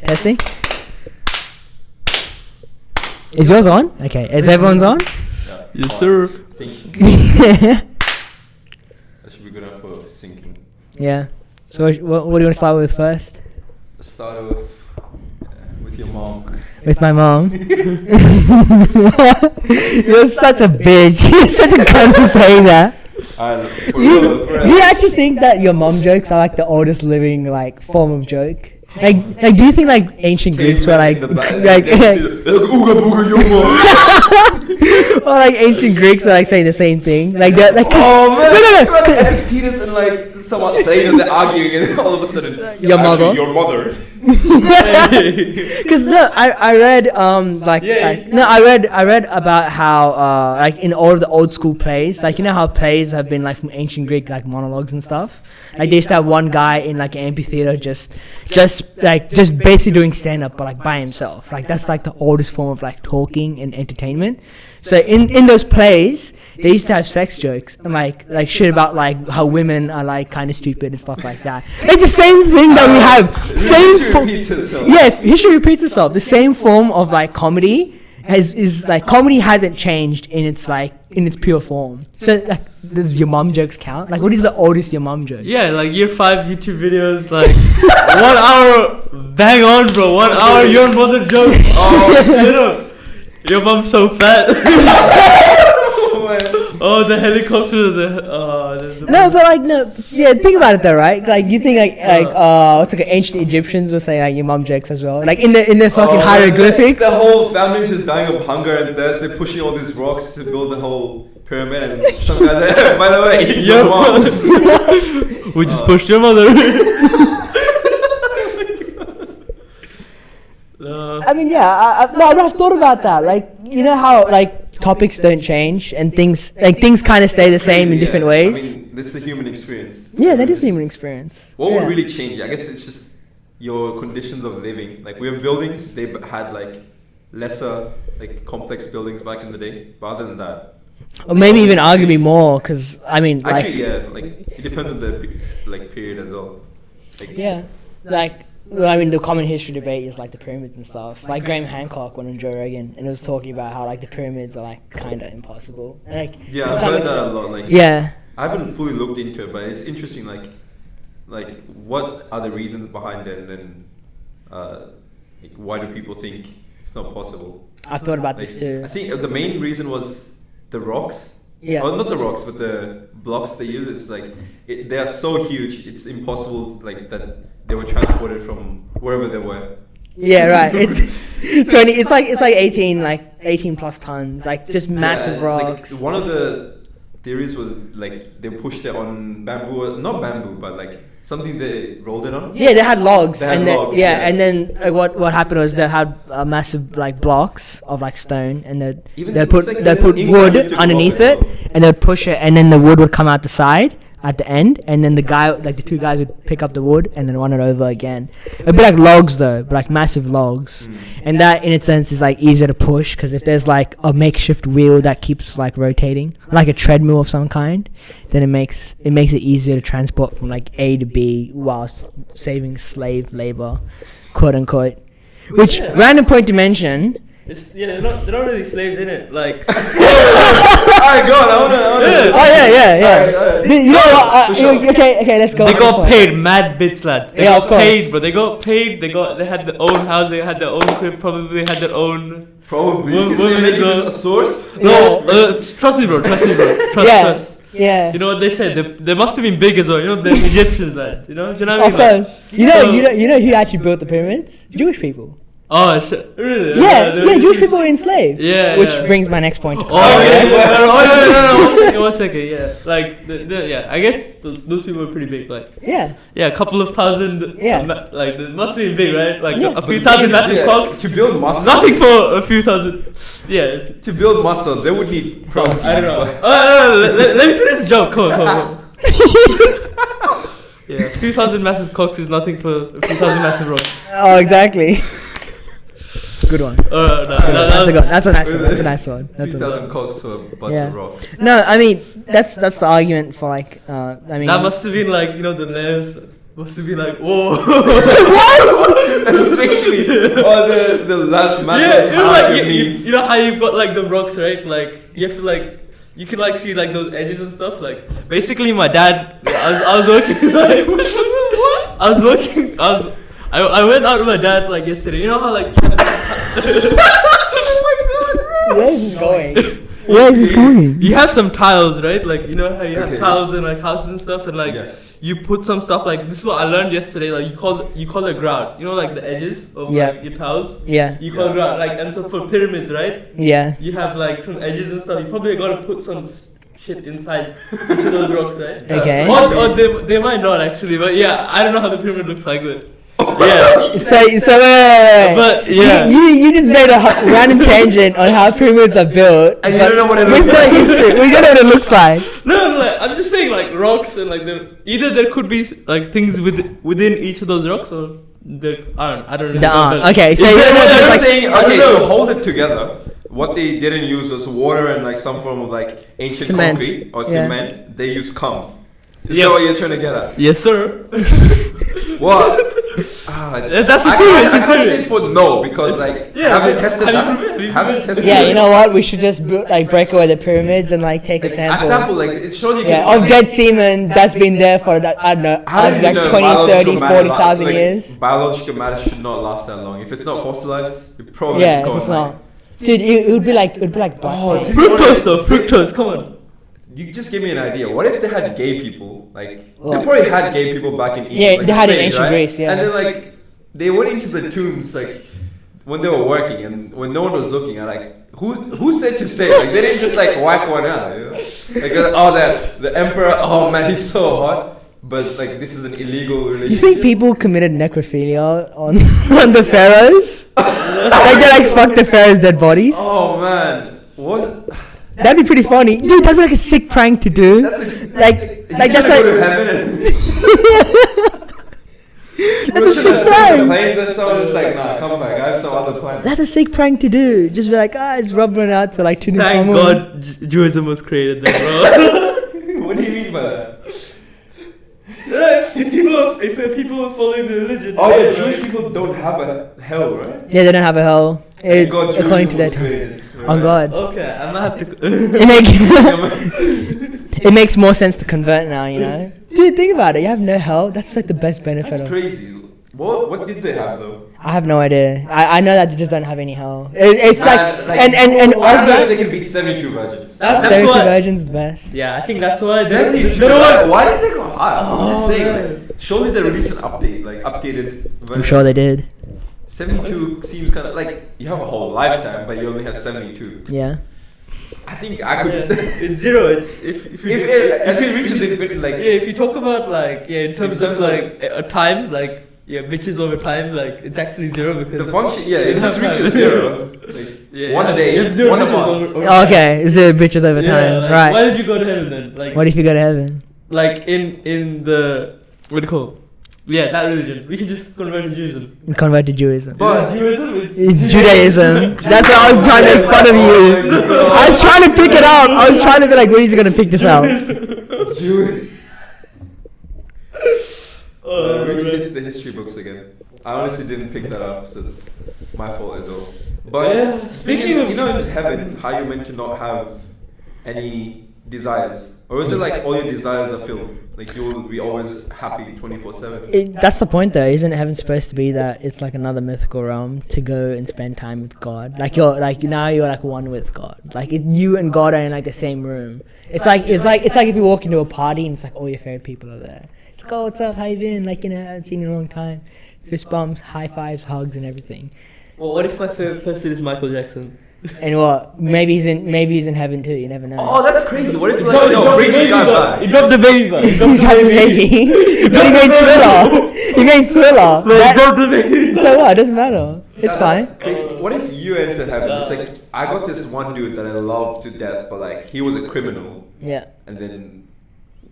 Testing. Is yours on? Okay. Is everyone's on? Yeah. Yes, sir. That should be good enough for syncing. Yeah. So what do you want to start with first? Let's start with your mom. With my mom. You're such a bitch. You're such a cunt for saying that. You actually think that your mom jokes are like the oldest living like form of joke? Like do you think like ancient Greeks were like or like ancient Greeks are like saying the same thing? Like that like no. Epictetus and like someone saying that they're arguing and then all of a sudden your mother. Your mother. Because I read I read about how like in all of the old school plays, like you know how plays have been like from ancient Greek like monologues and stuff. Like they used to have one guy in like an amphitheater just basically doing stand up but like by himself. Like that's like the oldest form of like talking and entertainment. So in those plays they used to have sex jokes and like shit about like how women are like kind of stupid and stuff like that. Like the same thing that we have. History repeats itself. The same form of like comedy comedy hasn't changed in its pure form. So like does your mom jokes count? Like what is the oldest your mom joke? Yeah, like year 5 YouTube videos, like 1 hour bang on, bro. 1 hour your mother joke. Oh, you know, your mom's so fat. Oh, the helicopter. Think about it though, right? Like you think what's like ancient Egyptians would say like your mom jokes as well, like in the fucking hieroglyphics. The whole family's just dying of hunger and thirst. They're pushing all these rocks to build the whole pyramid and some guys there. By the way, your mom. We just pushed your mother. I mean, I've thought about that. Like, you know how like topics don't change and things kind of stay the same in different ways. I mean, this is a human experience. Yeah, that is a human experience. What would really change? I guess it's just your conditions of living. Like we have buildings, they had like lesser, like complex buildings back in the day. But other than that, or maybe even arguably more, because I mean, actually, it depends on the like period as well. The common history debate is like the pyramids and stuff. Like Graham Hancock went on Joe Rogan and it was talking about how like the pyramids are like kind of impossible. And, like, I've heard that a lot. Like, I haven't fully looked into it, but it's interesting. Like what are the reasons behind it, and then like, why do people think it's not possible? I've thought about this too. I think the main reason was the rocks. Yeah. Well, not the rocks, but the blocks they use. It's like they are so huge. It's impossible. Like that. They were transported from wherever they were. Yeah, right. It's 20. It's like 18 plus tons. Like just massive rocks. Like one of the theories was like they pushed it on bamboo, not bamboo, but like something they rolled it on. Yeah, they had logs, and then what happened was they had massive like blocks of like stone, and they put wood underneath it, and they'd push it, and then the wood would come out the side at the end, and then the two guys would pick up the wood and then run it over again. It'd be like logs though, but like massive logs, and that in its sense is like easier to push, because if there's like a makeshift wheel that keeps like rotating, like a treadmill of some kind, then it makes it easier to transport from like A to B whilst saving slave labor, quote unquote. Which random point to mention. They're not really slaves, innit? Like. Alright, go on. I wanna. Yeah. You know what? Okay, let's go. They got paid mad bits, lads. They got of course. paid, bro. They got paid. They had their own house. They had their own crib. Probably had their own. Probably. Is they making this a source? No, trust me, bro. Trust. Yeah. You know what they said? They must have been big as well. You know the Egyptians, lad. You know what I mean? Of course. You know who actually built the pyramids? Jewish people. Oh shit! Really? Yeah, Jewish people were enslaved. Yeah. Which brings my next point. One second. Yeah, like I guess those people were pretty big. Like a couple of thousand. Yeah. Like they must have been big, right? Like a few thousand massive cocks. To build muscle. Nothing for a few thousand. Yeah. To build muscle, they would need protein. I don't know. Let me finish the joke. Come on. Yeah, a few thousand massive cocks is nothing for a few thousand massive rocks. Oh, exactly. Good one. That's a nice one. That's 2,000 cocks for a bunch of rocks. No, I mean that's the argument for like. I mean that must have been like the layers Must be like, whoa. What? Especially, the last man Yeah, you know, like you know how you've got like the rocks, right? Like you have to like, you can like see like those edges and stuff. Like basically, my dad, I was working. Like, I went out with my dad like yesterday. You know how like. Where is this going? Where is this going? You have some tiles, right? Like you know how you have Okay. tiles in like houses and stuff, and like you put some stuff like this is what I learned yesterday. Like you call it grout. You know, like the edges of like your tiles. Yeah. You call it grout. Like and so for pyramids, right? Yeah. You have like some edges and stuff. You probably gotta put some shit inside into those rocks, right? Okay. Or they might not actually, but yeah, I don't know how the pyramid looks like, but yeah. So wait. But yeah. You just made a random tangent on how pyramids are built. And you don't know what it looks like. like. History. We don't know what it looks like. No, like, I'm just saying like rocks and like either there could be like things within each of those rocks or there aren't. I don't know. There aren't. Okay, so You're like saying, okay, to hold it together, what they didn't use was water and like some form of like ancient Cement. concrete or cement. They used cum. Is Yeah. that what you're trying to get at? Yes, sir. What? That's the I thing. can't say for no because like have you tested that? Have you tested Yeah, it? you know what? We should just like break away the pyramids and like take a Like, sample. a sample like it's surely you Yeah, can of dead semen that's been there for that, I don't know, How do you like know 20, 30, biological 40,000 like, years. Biological matter should not last that long. If it's not fossilized, it probably Yeah, is gone. it's not. Dude, it would be like Oh, dude, Fructose though. Fructose. Come on. You just gave me an idea. What if they had gay people? Like What? they probably had gay people back in Egypt. Yeah, like they had in slaves, ancient right? Greece, yeah. And then like they went into the tombs like when they were working and when no one was looking. And like who said to say? Like they didn't just like whack one out. You know? Like the emperor. Oh man, he's so hot. But like this is an illegal relationship. You think people committed necrophilia on on the pharaohs? Like they like fucked the pharaohs' dead bodies? Oh man, what? That'd be pretty funny, dude. That'd be like a sick prank to do. That's a, like that's that's go to like heaven and that's a sick the prank. plane, then someone's just like, nah, come back. I have some other plans. That's a sick prank to do. Just be like, it's rubbing out to like Thank Tutankhamun. God Judaism was created then, bro. What do you mean by that? if people are following the religion. Oh yeah, Jewish people don't have a hell, right? Yeah, they don't have a hell. God, According to Judaism was that. created, Oh right? God. Okay, I might have to. It makes more sense to convert now, you know. Dude, think about it. You have no hell. That's like the best benefit That's of. crazy. What did they have though? I have no idea. I know that they just don't have any hell. It's Man, like and I of don't know if that, they can beat 72 virgins. That's 72 why. virgins is best. Yeah, I think that's why. 72. You know what? Why did they go higher? I'm just Oh, saying. man. Like, surely they released an update, like updated version. I'm sure they did. 72 seems kind of like you have a whole lifetime, but you only have 72. Yeah. I think I could. It's zero. It's if As it reaches infinity, like if you talk about like in terms of like a time like bitches over time like it's actually zero because the function, it just reaches zero. Like, one day, you have zero one a bitches month. over time. Okay, is it bitches over Yeah, time? like, Right. Why did you go to heaven then? Like What if you go to heaven? like in the what do you call? Yeah, that religion. We can just convert to Judaism. And convert to Judaism. But Judaism is It's Judaism. That's what I was trying to make fun of you. I was trying to pick it up. I was trying to be like, when is he gonna pick this out? Jew. Oh, We man. hit the history books again. I honestly didn't pick that up, so my fault as well. But Yeah, speaking of, you know, in heaven, how you're meant to not have any desires, or is it like all your desires are filled? Like you'll be always happy 24/7. That's the point, though. Isn't heaven supposed to be that it's like another mythical realm to go and spend time with God? Like you're like now you're like one with God. Like you and God are in like the same room. It's like if you walk into a party and it's like all your favorite people are there. It's like, oh, what's up? How you been? Like, I haven't seen you in a long time. Fist bumps, high fives, hugs, and everything. Well, what if my favorite person is Michael Jackson? And what? Maybe he's in heaven too. You never know. Oh, that's crazy. What if like no, bring this guy back? He dropped the baby back. He dropped the baby. But he made Thriller. He made Thriller. He dropped the baby. So what? It doesn't matter. It's fine. That's crazy. What if you enter heaven? It's like I got this one dude that I love to death, but like he was a criminal. Yeah. And then,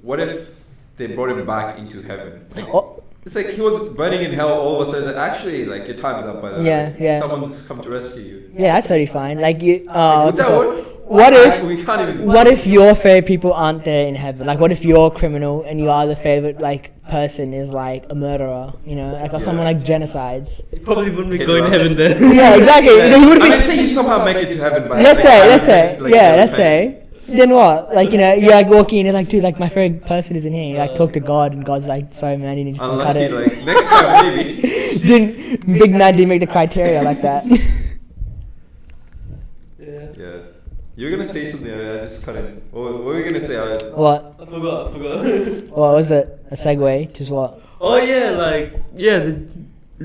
what if they brought him back into heaven? Like, Oh, it's like he was burning in hell. All of a sudden, actually, like your time's up by the way. Yeah, yeah. Someone's come to rescue you. yeah, that's totally fine. Like you. Would that work? we can't even. What if your favorite people aren't there in heaven? Like, what if you're a criminal and you are the favorite like person is like a murderer? You know, like or someone like genocides. You probably wouldn't be going to heaven then. Yeah, exactly. Yeah. You wouldn't I mean, say you somehow make it to heaven, but let's say. Then what? Like, you know, you're like walking in and like, dude, like my favorite person is in here. You like talk to God and God's like, sorry man, you need to just cut it. Like next time maybe. Big man didn't make the criteria like that. Yeah. You're gonna say something, I just cut it. What were you gonna say? What? I forgot. What was it? A segue to what? Oh yeah, the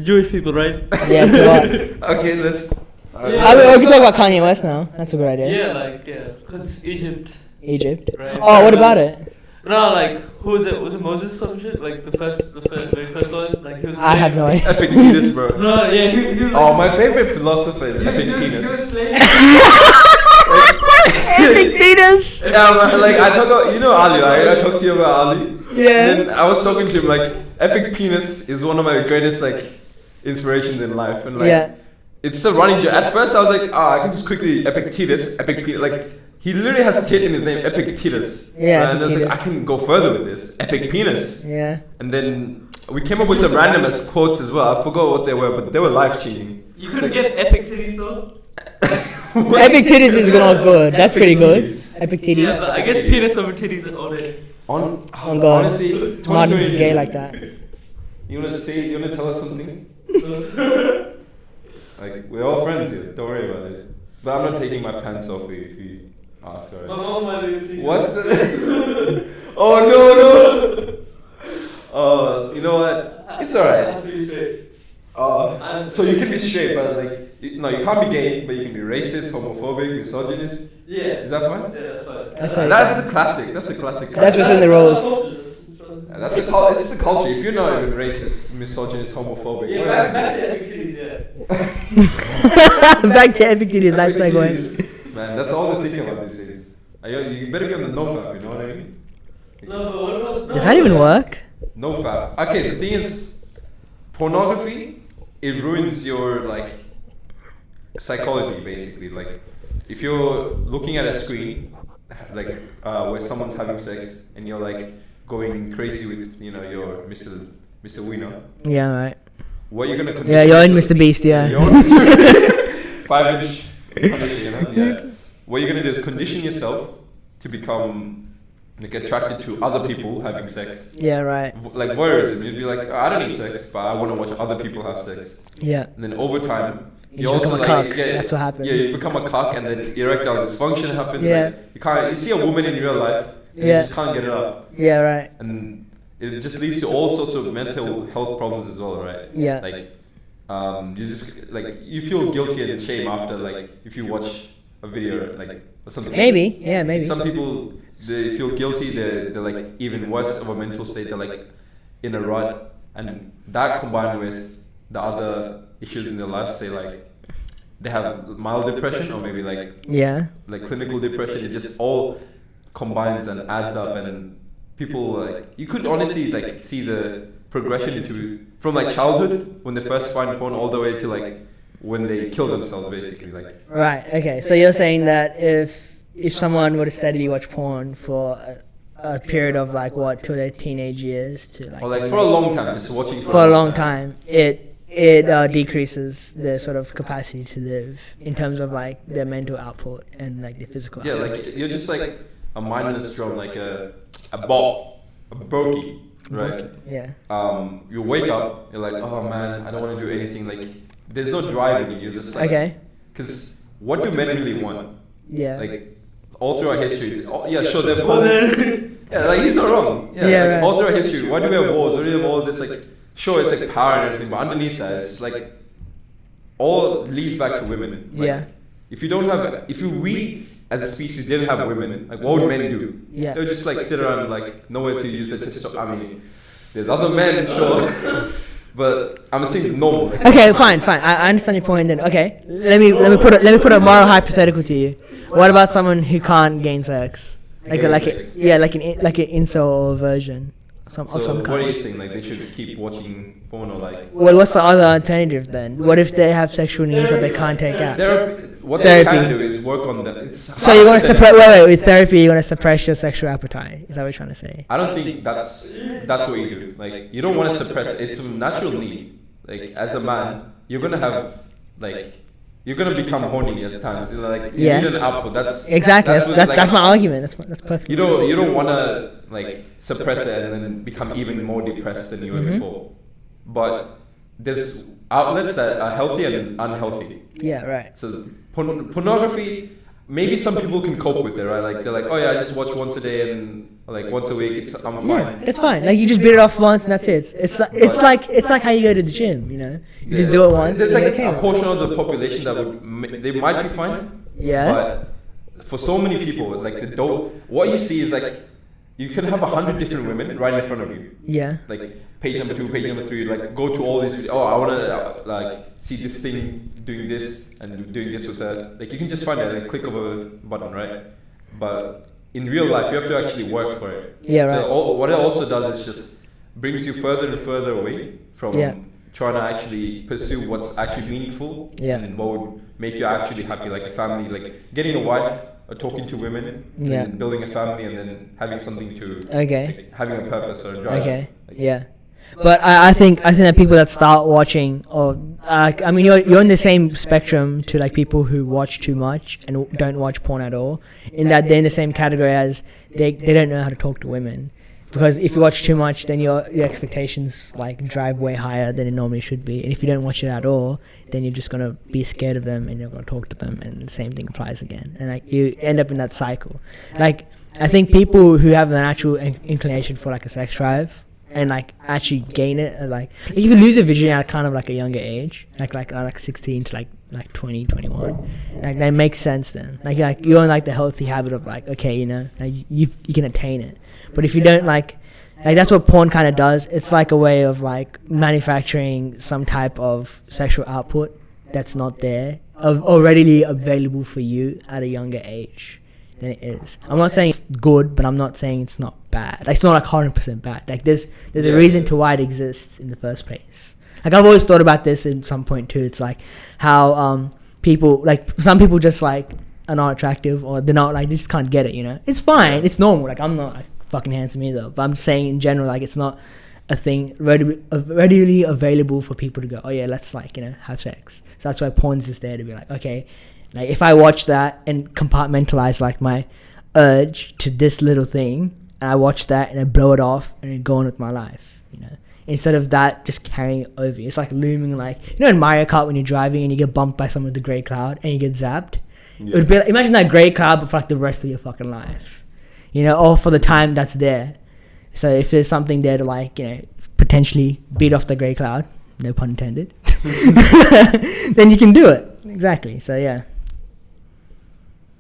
Jewish people, right? Yeah, to what? Okay, let's. We can talk about Kanye West now. That's a good idea. Because Egypt. Right? Oh, what about it? No, like, who was it? Was it Moses or some shit? Like, the very first one? Like, he was I have no idea. Epictetus, bro. No, yeah, he was my favorite philosopher is Epictetus. Epictetus! Yeah, like, I talk about, you know Ali, right? I talked to you about Ali. Yeah. And then I was talking to him, like, Epictetus is one of my greatest, like, inspirations in life. And, like, it's a running joke. At first, I was like, I can just quickly Epictetus, like, he literally has a kid in his name, Epictetus. Yeah. And I was like, I can go further with this. Epic penis. Yeah. And then we came up with some random quotes as well. I forgot what they were, but they were life changing. You couldn't get epic titties though? Epic titties is gonna look good. That's pretty good. Epic titties. Yeah, but I guess penis over titties all day. Oh God. Honestly, Martin is gay like that. You wanna tell us something? Like, we're all friends here. Don't worry about it. But I'm not taking my pants off if you ask, alright? My mom might see. What? Oh no! You know what? It's alright. I have to be straight. So you can be straight, but like, you can't be gay, but you can be racist, homophobic, misogynist. Yeah. Is that fine? Yeah, that's fine. That's a classic. That's a classic. That's within the rules. That's it's just a culture. If you're not even racist, misogynist, homophobic. Yeah, back to epic titties, yeah. Back to epic titties, nice segue. Man, that's all to think about these things. You better be on the NoFap, you know what I mean? No, but what about Does that even work? NoFap. Okay, the thing is, pornography, it ruins your, like, psychology, basically. Like, if you're looking at a screen, like, where someone's having sex, and you're, like, going crazy with, your Mr. Wiener. Yeah, right. What you're gonna Yeah, you're in Mr. Beast, yeah. You're in Mr. 5-inch condition, you know? Yeah. What you're gonna do is condition yourself to become like attracted to other people having sex. Yeah, right. Like voyeurism, you'd be like, I don't need sex, but I want to watch other people have sex. Yeah. And then over time, you also like, cuck. That's what happens. Yeah, you become a cock, and then erectile dysfunction happens. Yeah. Like, you see a woman in real life, and you just can't get it up. Yeah, right. And it just leads to all sorts of mental health problems as well, right? Yeah. Like, you just you feel guilty and shame after, like, if you watch a video, like, or something. Maybe, yeah, maybe. Some people, they feel guilty. They're like even worse of a mental state. They're like in a rut, and that combined with the other issues in their life, say like they have mild depression or maybe like clinical depression. It just all combines and adds up, and people like you could honestly like see the progression into from like childhood when they first find porn all the way to like when they kill themselves, basically. Like right. Okay. So you're saying that if someone were to steadily watch porn for a period of like what till their teenage years to like, or like for a long time, just watching for a long time, it decreases their sort of capacity to live in terms of like their mental output and like their physical output. Like you're just like a mindless drum, like a ball, a bogey, right? Yeah. You wake up, you're like, oh man, I don't want to do anything. Like there's no drive in you. You're just like, okay. Because what do men really want? Yeah. Like all through our history, sure they've called. Yeah, like he's not wrong. Yeah, like, right. All through our history, why do we have wars? Why do we have all this like? Sure, it's like power and everything, but underneath that, it's like all leads back to women. Like, if we as a species didn't have women, like what would men do? Yeah. They would just like sit around like nowhere to use their testosterone. I mean, there's other men, sure, but I'm saying normal. Like, okay, fine. I understand your point. Then okay, let me put a moral hypothetical to you. What about someone who can't gain sex? Like an incel version. Some kind. What are you saying? Like they should keep watching porn or like? Well, what's the other alternative then? What if they have sexual needs that they can't take out? what they can do is work on that. So you want to suppress? Wait. With therapy, you want to suppress your sexual appetite? Is that what you're trying to say? I don't think that's what you do. Like, you don't want to suppress it. It's a natural need. Like, as a man, you're gonna have you're gonna become horny at times. You know, like, you need an output. That's exactly. That's my argument. That's perfect. You don't want to like suppress it and then become even more depressed than you were before. But there's outlets that are healthy and unhealthy. Yeah, right. So pornography, maybe some people can cope with it, right? Like, they're like, oh yeah, I just watch once a day and like once a week, I'm fine. Yeah, it's fine. Like, you just beat it off once and that's it. It's like how you go to the gym, you know? You just do it once. There's like a portion of the population that they might be fine. Yeah. But for so many people, like what you see is like, you can have 100 different women right in front of you. Yeah. Like, page number 2, page number 3, like, go to all these. Oh, I want to like see this thing doing this and doing this with that. Like, you can just find it at a click of a button, right? But in real life, you have to actually work for it. Yeah, right. So what it also does is just brings you further and further away from trying to actually pursue what's actually meaningful and what would make you actually happy, like a family, like getting a wife, or talking to women, and building a family, and then having something to like, having a purpose or a drive. Okay. Like, but I think that people that start watching, or I mean, you're in the same spectrum to like people who watch too much and don't watch porn at all. In that they're in the same category as they don't know how to talk to women, because if you watch too much, then your expectations like drive way higher than it normally should be. And if you don't watch it at all, then you're just gonna be scared of them and you're gonna talk to them, and the same thing applies again. And like you end up in that cycle. Like, I think people who have an actual inclination for like a sex drive and like actually gain it, like if you lose a virginity at kind of like a younger age, like 16 to like 20, 21, like that makes sense then. Like you're in like the healthy habit of like, okay, you know, like you can attain it. But if you don't like that's what porn kind of does. It's like a way of like manufacturing some type of sexual output that's not there, already available for you at a younger age than it is. I'm not saying it's good, but I'm not saying it's not bad. Like, it's not like 100% bad. Like, there's a reason to why it exists in the first place. Like, I've always thought about this at some point too. It's like how people, like, some people just like are not attractive, or they're not, like, they just can't get it, you know? It's fine. It's normal. Like, I'm not like fucking handsome either, but I'm saying in general, like, it's not a thing readily available for people to go, oh yeah, let's like, you know, have sex. So that's why porn's just there to be like, okay, like if I watch that and compartmentalize like my urge to this little thing, and I watch that and I blow it off and then go on with my life, you know, instead of that just carrying it over you. It's like looming, like, you know, in Mario Kart when you're driving and you get bumped by someone with the grey cloud and you get zapped. It would be like, imagine that grey cloud but for like the rest of your fucking life, you know, or for the time that's there. So if there's something there to like, you know, potentially beat off the grey cloud, no pun intended, then you can do it. Exactly. So yeah.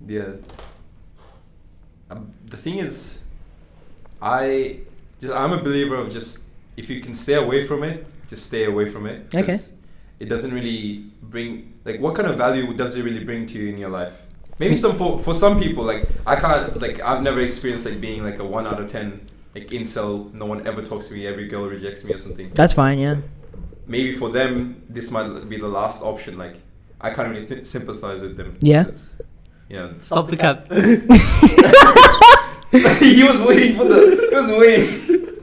Yeah. The thing is, I'm a believer of just, if you can stay away from it, just stay away from it. Okay. It doesn't really bring, like, what kind of value does it really bring to you in your life? Maybe for some people, like, I can't, like, I've never experienced like being like a 1 out of 10 like incel, no one ever talks to me, every girl rejects me or something. That's fine, yeah. Maybe for them, this might be the last option. Like, I can't really sympathize with them. Yeah. Yeah. Stop the cap. He was waiting.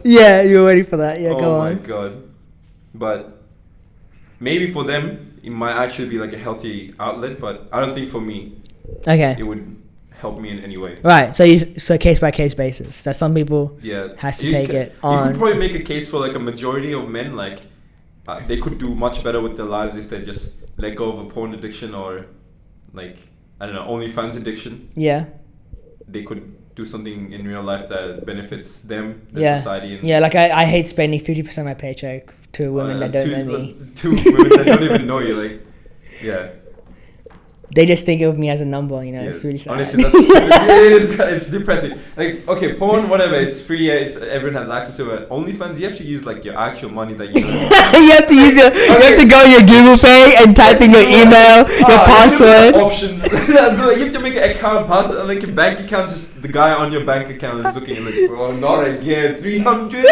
Yeah, you were waiting for that. Yeah, go on. Oh my god. But maybe for them, it might actually be like a healthy outlet, but I don't think for me, it would help me in any way. Right. So case by case basis. That some people has to take it on. You could probably make a case for like a majority of men, like they could do much better with their lives if they just let go of a porn addiction, or like, I don't know, OnlyFans addiction. Yeah. They could do something in real life that benefits them, the society. And like I hate spending 50% of my paycheck to women that don't know me. To women that don't even know you, like, yeah. They just think of me as a number, you know. It's really sad. Honestly, it's depressing. Like, okay, porn, whatever, it's free, everyone has access to it. OnlyFans, you have to use like your actual money that you you have to use you have to go on your Google Pay and type in your email, your password. Options. You have to make an account password, and like your bank account, just the guy on your bank account is looking like, bro, not again. 300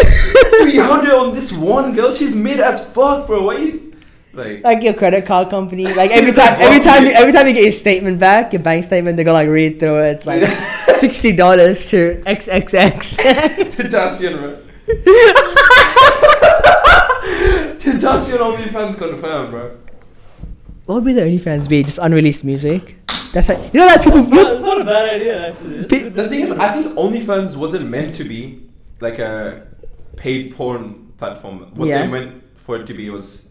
on this one girl, she's mid as fuck, bro. Why you Like your credit card company. Like every time you get your statement back, your bank statement, they're gonna like read through it. It's like $60 to XXX. Tentacion, bro. Tentacion OnlyFans confirmed, bro. What would be the OnlyFans be? Just unreleased music? That's like, you know, like people. It's not a bad idea, actually. The thing is, I think OnlyFans wasn't meant to be like a paid porn platform. What they meant for it to be was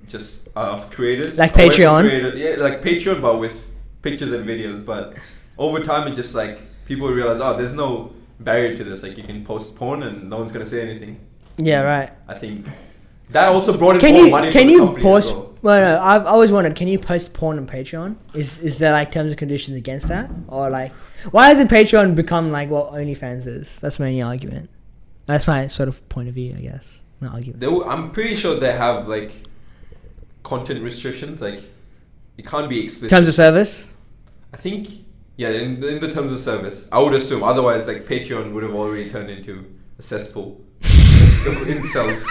just creators. Like Patreon? Yeah, like Patreon, but with pictures and videos. But over time, it just like people realize, there's no barrier to this. Like you can post porn and no one's gonna say anything. Yeah, right. I think that also brought in more money for the company as well. Well, no, I've always wondered, can you post porn on Patreon? Is there like terms and conditions against that? Or like, why hasn't Patreon become like what OnlyFans is? That's my only argument. That's my sort of point of view, I guess. Not argument. I'm pretty sure they have like content restrictions. Like, it can't be explicit. Terms of service? I think, yeah, in the terms of service. I would assume. Otherwise, like, Patreon would have already turned into a cesspool. Incels.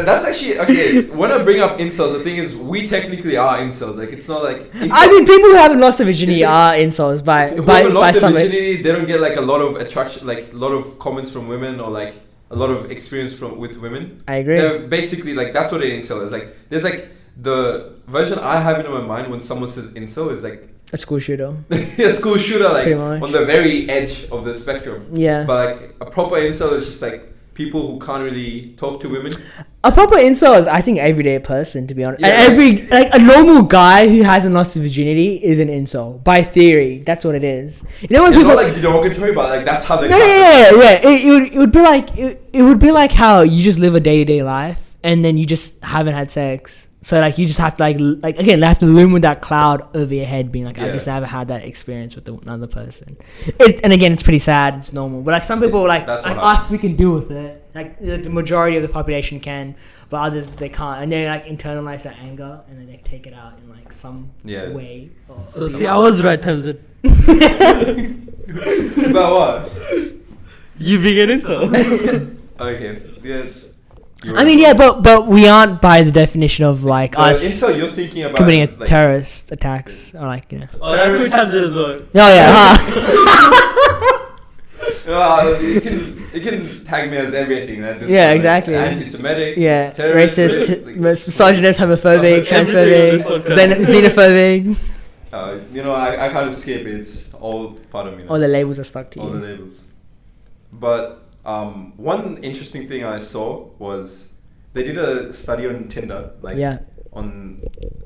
That's actually okay. When I bring up incels, the thing is, we technically are incels. Like, it's not like. I mean, people who haven't lost their virginity are incels by some. Virginity, they don't get like a lot of attraction, like a lot of comments from women, or like a lot of experience with women. I agree. They're basically like, that's what an incel is. Like, there's like the version I have in my mind when someone says incel is like a school shooter. A school shooter, like on the very edge of the spectrum. Yeah. But like a proper incel is just like people who can't really talk to women. A proper incel is, I think, everyday person, to be honest. Yeah. And a normal guy who hasn't lost his virginity is an incel. By theory, that's what it is. You know when people not like derogatory, but like that's how they. Yeah. It would be like it would be like how you just live a day-to-day life and then you just haven't had sex. So like you just have to like again, they have to loom with that cloud over your head, being like, I just never had that experience with another person. And again, it's pretty sad. It's normal, but like some people like us, we can deal with it. Like the majority of the population can, but others they can't, and they like internalize that anger and then they take it out in like some way. So see, I was right, Tamsin. About what? You being an incel. Okay. Yeah. I mean, yeah, but we aren't by the definition of like us incel you're thinking about committing a terrorist attacks or like, you know. Oh, that's what Tamsin as well. Oh yeah. It can tag me as everything. Exactly. Anti-Semitic. Yeah. Terrorist, racist, misogynist, homophobic, transphobic, xenophobic. I can't escape it. It's all part of me now. All the labels are stuck to you. All the labels. But one interesting thing I saw was they did a study on Tinder, on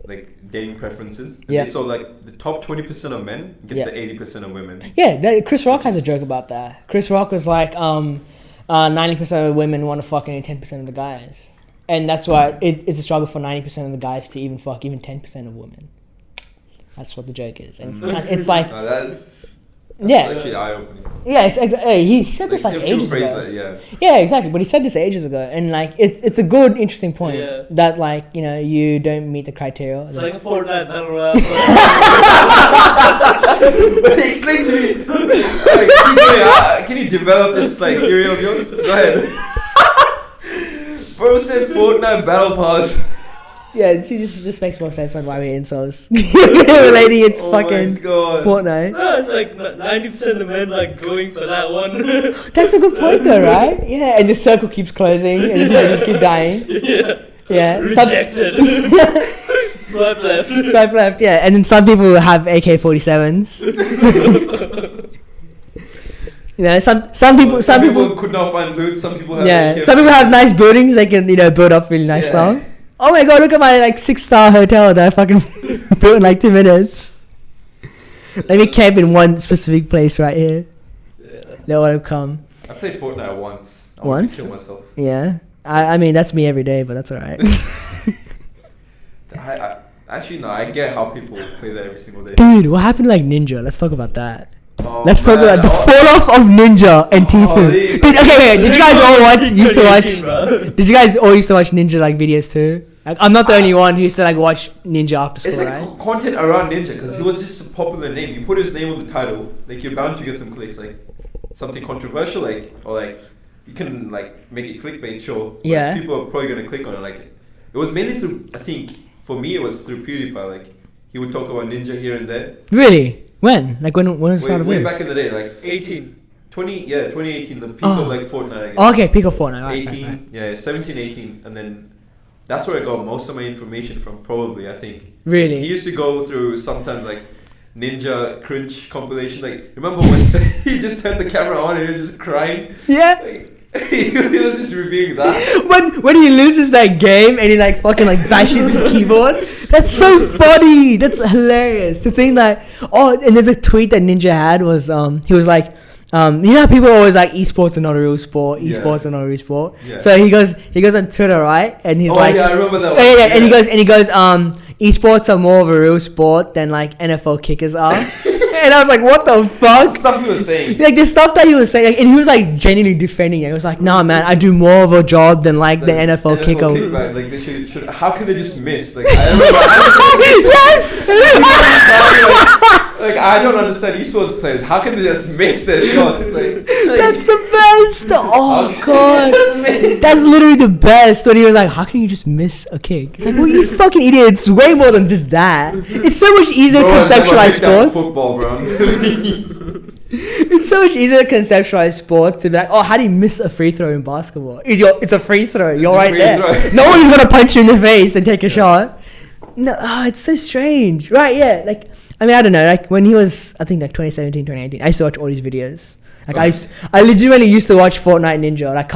like dating preferences. And they saw like the top 20% of men get the 80% of women. Yeah, Chris Rock has a joke about that. Chris Rock was like, 90% of women want to fuck only 10% of the guys, and that's why it's a struggle for 90% of the guys to even fuck even 10% of women. That's what the joke is, and it's like. That's actually eye-opening. Yeah, he said this like ages ago. Yeah, exactly. But he said this ages ago, and like it's a good, interesting point that like you don't meet the criteria. It's like a Fortnite battle royale. But explain to me. Can you develop this like theory of yours? Go ahead. Bro said Fortnite battle pass. Yeah, see, this makes more sense on why we're incels. Relating it to fucking Fortnite. No, it's like 90% of the men like going for that one. That's a good point though, right? Yeah, and the circle keeps closing and the people just keep dying. Yeah. Rejected. Swipe left. Swipe left, yeah. And then some people have AK-47s. Some people could not find loot. Some people have some people have nice buildings they can build up really nice stuff. Oh my god, look at my like 6-star hotel that I fucking built in like 2 minutes. Let me camp in one specific place right here. Let what have come. I played Fortnite once. I wanted to kill myself. Yeah. I mean that's me every day, but that's alright. Actually no, I get how people play that every single day. Dude, what happened to like Ninja? Let's talk about that. Let's talk about the fall off of Ninja and Tifu. Okay, did you guys all used to watch Ninja like videos too? Like, I'm not the only one who used to like watch Ninja after school, it's like content around Ninja because he was just a popular name. You put his name on the title, like you're bound to get some clicks, like something controversial, or you can like make it clickbait, sure. Yeah. People are probably gonna click on it. Like it it was mainly through, I think, for me it was through PewDiePie. Like, he would talk about Ninja here and there. Really? When? Like when was the start of Way this? back in the day, like 2018, the peak of like Fortnite, I guess. Oh, okay, peak of Fortnite. Right, 18, right. yeah, 17, 18, and then that's where I got most of my information from, probably, I think. Really? He used to go through sometimes like Ninja cringe compilation. Like, remember when he just turned the camera on and he was just crying? Yeah. Like, he was just reviewing that. When he loses that game and he like fucking like bashes his keyboard. That's so funny. That's hilarious. The thing that and there's a tweet that Ninja had was he was like you know how people are always like esports are not a real sport, esports are not a real sport. Yeah. So he goes on Twitter, right? And he's like, yeah, I remember that one. Yeah. And he goes esports are more of a real sport than like NFL kickers are. And I was like, what the fuck? The stuff he was saying. Like the stuff that he was saying, like, and he was like genuinely defending it. He was like, nah, man, I do more of a job than like the NFL kicker. Kickback. Like they should. How can they just miss? Like I remember. Yes. Like I don't understand esports players. How can they just miss their shots? Like that's the best. Oh god, that's literally the best. When he was like, how can you just miss a kick? It's like, well, you fucking idiot. It's way more than just that. It's so much easier to conceptualize sports. Football, bro. It's so much easier to conceptualize sports to be like, oh, how do you miss a free throw in basketball? It's a free throw. You're right there. No one is gonna punch you in the face and take a shot. No, it's so strange. Right? Yeah. Like, I mean, I don't know. Like when he was, I think like 2017, 2018. I used to watch all these videos. Like I legitimately used to watch Fortnite Ninja. Like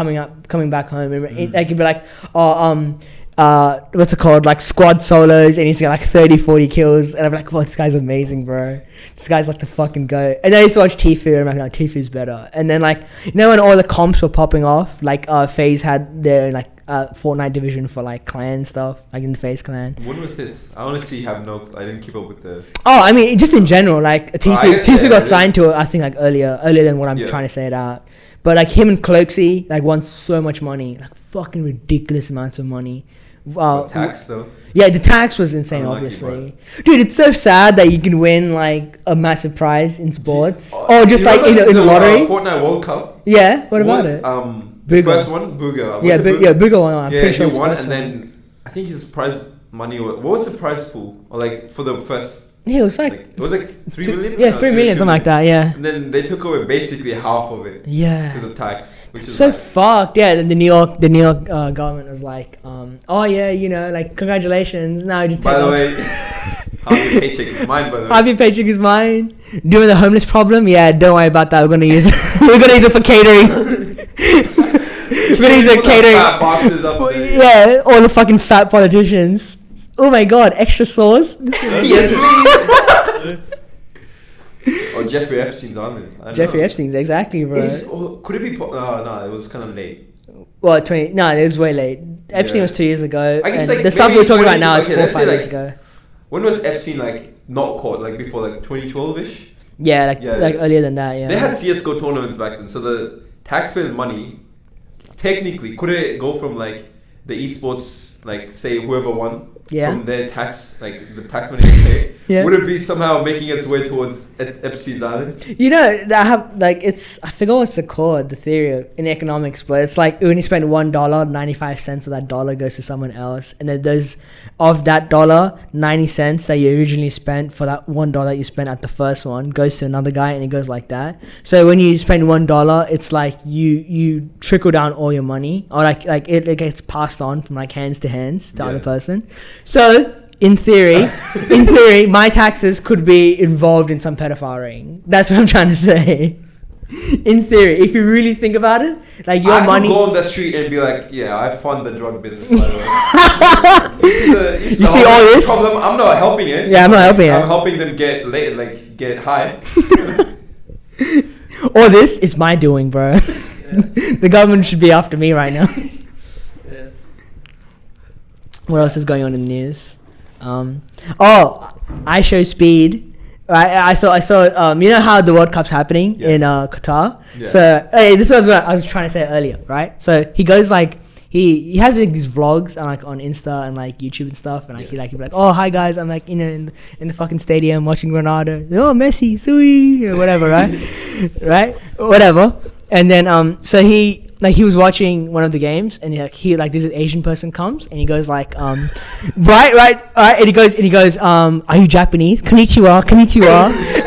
coming back home, and like he'd be like, what's it called? Like squad solos, and he's got like 30, 40 kills, and I'm like, oh, this guy's amazing, bro. This guy's like the fucking goat. And then I used to watch Tfue, and I'm like, no, Tfue's better. And then like, you know, when all the comps were popping off, like FaZe had their like Fortnite division for like clan stuff, like in the FaZe clan. When was this? I honestly have I didn't keep up with the. Oh, I mean, just in general, like Tfue got signed to it, I think like earlier than what I'm trying to say it out. But like him and Cloaksy like won so much money, like fucking ridiculous amounts of money. Tax though. Yeah, the tax was insane, obviously. Dude, it's so sad that you can win like a massive prize in sports, or just like in the lottery. Fortnite World Cup. Yeah, what about it? The first one, Booga. Booga won. I'm pretty sure he won, and then I think his prize money. What was the prize pool? Or like for the first. Yeah, it was like it was like 3 million. Yeah, 3 million, something like that. Yeah. And then they took away basically half of it. Yeah. Because of tax, which is so like, fucked. Yeah, the New York government was like, oh yeah, you know, like congratulations. Now just. By the way, half your paycheck is mine. By the way. Half your paycheck is mine. Doing the homeless problem. Yeah, don't worry about that. We're gonna use it for catering. We're gonna use it catering. Fat bosses up there. Yeah, all the fucking fat politicians. Oh my god, extra sauce? Yes, please. Or Jeffrey Epstein's on it. Jeffrey Epstein's, exactly, bro. Could it be... no, it was kind of late. Well, it was way late. Epstein was 2 years ago. I guess and like the stuff we're talking about now is 4 or 5 years ago. When was Epstein like not caught? Like before like 2012-ish? Yeah, like earlier than that, yeah. They had CSGO tournaments back then, so the taxpayers' money, technically, could it go from like the esports, like say whoever won, from their tax, like the tax money they pay, would it be somehow making its way towards Epstein's Island? You know, I have like I forgot what's the called, the theory in economics, but it's like when you spend $1, 95 cents of that dollar goes to someone else, and then there's of that dollar, 90 cents that you originally spent for that $1 that you spent at the first one goes to another guy, and it goes like that. So when you spend $1, it's like you trickle down all your money, or like it gets passed on from like hands to hands to other person. So in theory, my taxes could be involved in some pedophile ring. That's what I'm trying to say. In theory, if you really think about it, like your money. I could go on the street and be like, "Yeah, I fund the drug business." By the way, you see all this problem? I'm not helping it. Yeah, I'm not helping it. I'm helping them get high. All this is my doing, bro. Yeah. The government should be after me right now. Yeah. What else is going on in the news? I show speed. I saw. You know how the World Cup's happening in Qatar. Yeah. So this was what I was trying to say earlier, right? So he goes like he has like these vlogs and like on Insta and like YouTube and stuff, and like he'd be like, oh hi guys, I'm like in the fucking stadium watching Ronaldo. Oh Messi, sweet, whatever, right? Right, whatever. And then so he like he was watching one of the games, and he like this Asian person comes, and he goes like, right, and he goes, are you Japanese? Konnichiwa.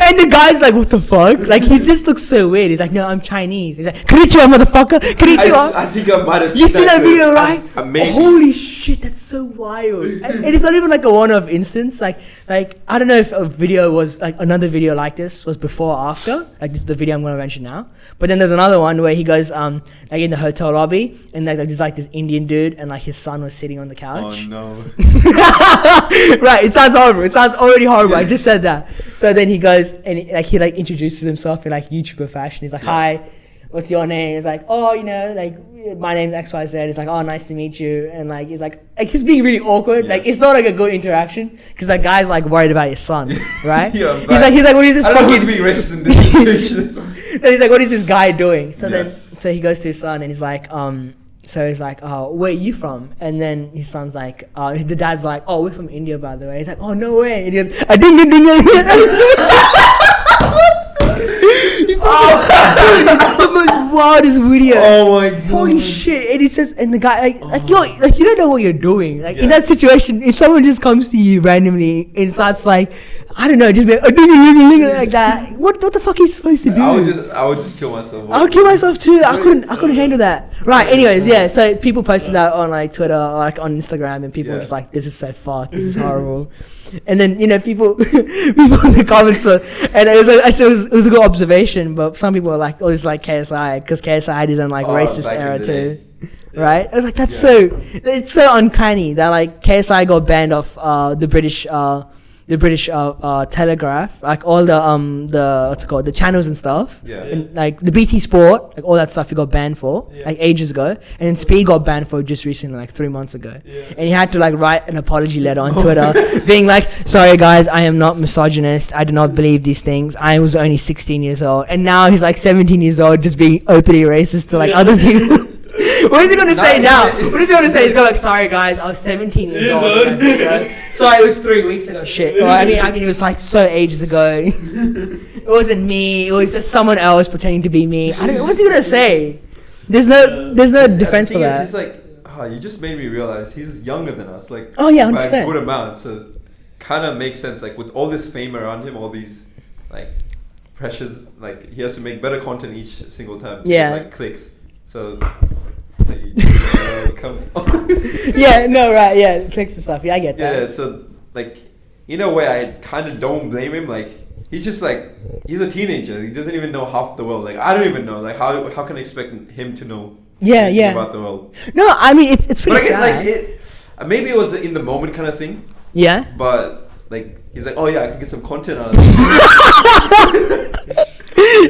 And the guy's like, what the fuck? Like this looks so weird. He's like, no, I'm Chinese. He's like, konnichiwa, motherfucker. Konnichiwa. I think I might have seen you see that video, right? Maybe. Holy shit, that's so wild. And it's not even like a one-off instance. Like I don't know if a video was like another video like this was before or after. Like this is the video I'm going to mention now. But then there's another one where he goes like in the hotel lobby, and like there's like this Indian dude, and like his son was sitting on the couch. Oh no. Right, it sounds horrible. It sounds already horrible. I just said that. So then he goes and he like introduces himself in like YouTuber fashion. He's like, hi, what's your name? He's like, oh, like my name's XYZ. He's like, oh, nice to meet you. And like he's like he's being really awkward. Like it's not like a good interaction because that guy's like worried about your son, right? He's like, what is this fucking? Being racist in this situation. And he's like, what is this guy doing? So so he goes to his son and he's like, so he's like, oh, where are you from? And then his son's like, the dad's like, oh, we're from India, by the way. He's like, oh, no way. And he goes, it's the most wildest video. Oh my god. Holy shit. And he says, and the guy, like you don't know what you're doing. Like in that situation, if someone just comes to you randomly and starts like, I don't know, just be like that. What the fuck are you supposed to do? I would just kill myself. I would kill myself too. I couldn't handle that. Right. Anyways, yeah. So people posted that on like Twitter or like on Instagram, and people were just like, "This is so fucked. This is horrible." And then people in the comments were, and it was a good observation. But some people were like, "Oh, it's like KSI because KSI is in like racist era too." Yeah. Right? I was like, it's so uncanny that like KSI got banned off the British Telegraph, like all the what's it called, the channels and stuff, and like the BT Sport, like all that stuff he got banned for like ages ago, and then Speed got banned for just recently, like 3 months ago, and he had to like write an apology letter on Twitter, being like, sorry guys, I am not misogynist, I do not believe these things, I was only 16 years old, and now he's like 17 years old, just being openly racist to like other people. What is he gonna say now? What is he gonna say? He's gonna like, sorry guys, I was 17 years old. Sorry, it was 3 weeks ago. Shit. Well, I mean, it was like so ages ago. It wasn't me. It was just someone else pretending to be me. What's he gonna say? There's no defense for that. He's like, you just made me realize he's younger than us. Like, oh yeah, 100%. By a good amount. So, kind of makes sense. Like with all this fame around him, all these like pressures, like he has to make better content each single time. To get, like clicks. So. Clicks and stuff. Yeah, I get that. Yeah, so like in a way, I kind of don't blame him. Like he's just like he's a teenager. He doesn't even know half the world. Like I don't even know. Like how can I expect him to know? About the world. No, I mean it's pretty sad. Like maybe it was in the moment kind of thing. Yeah. But like he's like, oh yeah, I can get some content out of it.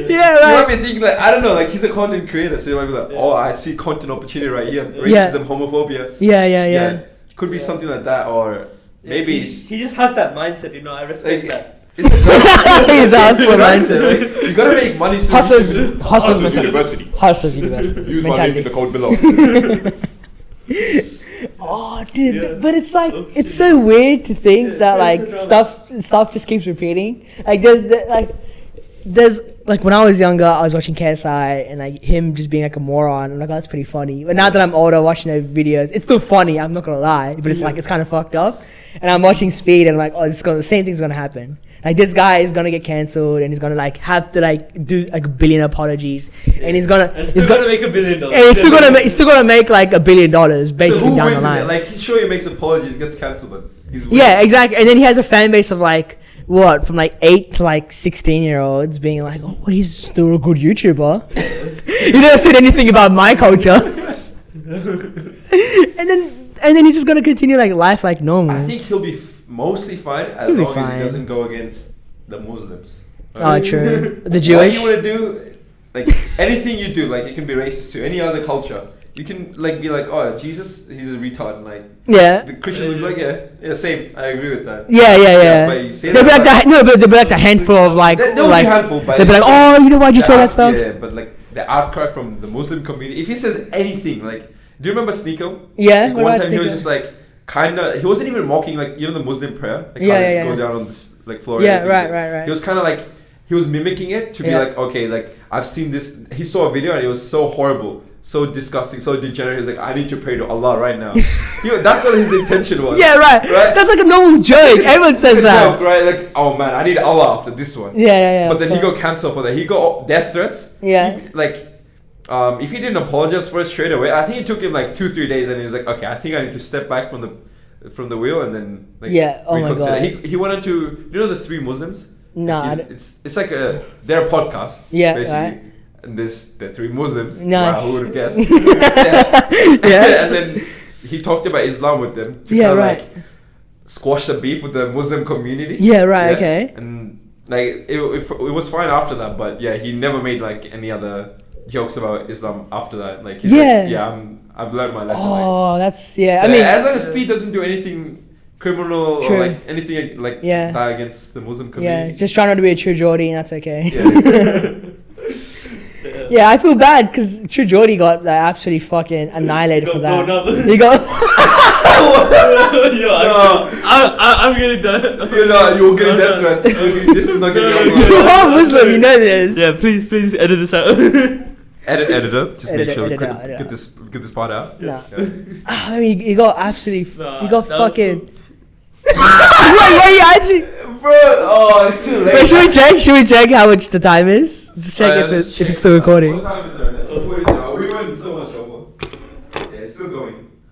Yeah, right. You might be thinking like, I don't know, like he's a content creator, so you might be like, oh, I see content opportunity right here, racism, homophobia. Yeah. Could be something like that, or maybe he just has that mindset, I respect that. He's a hustler mindset. Like, you gotta make money through Hustlers University. Hustlers University. Use my link in the code below. Oh, dude, but it's like it's so weird to think that like stuff just keeps repeating. Like there's like when I was younger, I was watching KSI and like him just being like a moron. I'm like, oh, that's pretty funny. But now that I'm older, watching those videos, it's still funny. I'm not gonna lie, but it's like it's kind of fucked up. And I'm watching Speed and I'm like, oh, the same thing's gonna happen. Like this guy is gonna get cancelled and he's gonna like have to like do like 1 billion apologies, and he's gonna make $1 billion. And he's still gonna make like $1 billion basically so down the line. Like he's sure he makes apologies, gets cancelled, but he's exactly. And then he has a fan base of like from like 8 to like 16-year-olds being like, oh, he's still a good YouTuber. He never said anything about my culture. and then he's just gonna continue like life like normal. I think he'll be mostly fine as long as he doesn't go against the Muslims. Right? Oh, true. The Jewish. What you want to do, like anything you do, like it can be racist to any other culture. You can like be like, oh, Jesus, he's a retard. And, like the Christians will be like, yeah, same. I agree with that. Yeah. They'll be like that. No, but they'll be like a handful of like. They'll be a handful. But they'll be like, oh, you know why'd you say that stuff? Yeah, but like the outcry from the Muslim community. If he says anything, like, do you remember Sneeko? Yeah. Like, one time he was just like. He wasn't even mocking, like, you know, the Muslim prayer, like go down on this like floor. Yeah, right. He was kind of like he was mimicking it to be like, okay, like I've seen this. He saw a video and it was so horrible, so disgusting, so degenerate. He's like, I need to pray to Allah right now. That's what his intention was. Yeah, right. That's like a normal joke. Everyone says that. Joke, right? Like, oh man, I need Allah after this one. Yeah. But then he got cancelled for that. He got death threats. Yeah. If he didn't apologize for it straight away, I think it took him like 2-3 days, and he was like, okay, I think I need to step back from the wheel and then oh my God. He wanted to, the three Muslims. No, like it's like their podcast. Yeah, basically. right. And the three Muslims. Nice. Wow, who would have guessed? Yeah. And then he talked about Islam with them to Yeah, kind of right. like squash the beef with the Muslim community. Yeah, right. Okay. And like it was fine after that, but yeah, he never made like any other jokes about Islam after that. Like he's like, I've learned my lesson. Oh, that's So I mean, as long as speed doesn't do anything criminal True. or like anything like that against the Muslim community. Yeah, just try not to be a true Geordie, and that's okay. Yeah. Yeah, I feel bad because True Geordie got like, absolutely fucking annihilated for that. He got. I'm getting done. You were getting death threats. This is not getting over. You are Muslim, you know this. Yeah, please edit this out. Editor, just Edit make sure we it out, edit get this part out. No. Yeah. I mean, he got absolutely. He got that was fucking. Wait, you actually. Bro, oh, it's too late. Wait, should we check how much the time is? Just check if it's still recording. What time is it right now? We went so much over. Yeah, it's still going.